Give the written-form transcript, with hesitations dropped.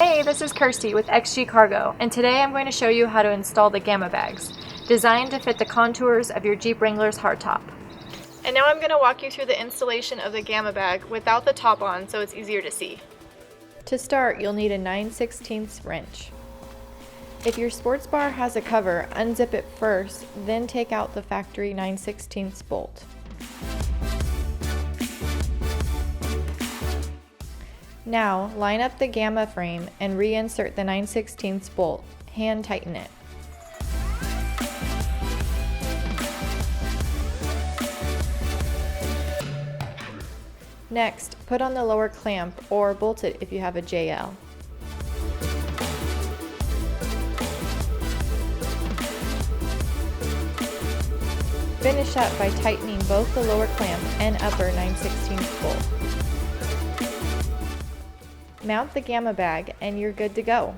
Hey, this is Kirsty with XG Cargo, and today I'm going to show you how to install the Gama bags, designed to fit the contours of your Jeep Wrangler's hardtop. And now I'm going to walk you through the installation of the Gama bag without the top on so it's easier to see. To start, you'll need a 9/16 wrench. If your Sportsbar has a cover, unzip it first, then take out the factory 9/16 bolt. Now, line up the Gama frame and reinsert the 9/16 bolt. Hand tighten it. Next, put on the lower clamp or bolt it if you have a JL. Finish up by tightening both the lower clamp and upper 9/16 bolt. Mount the Gama bag and you're good to go.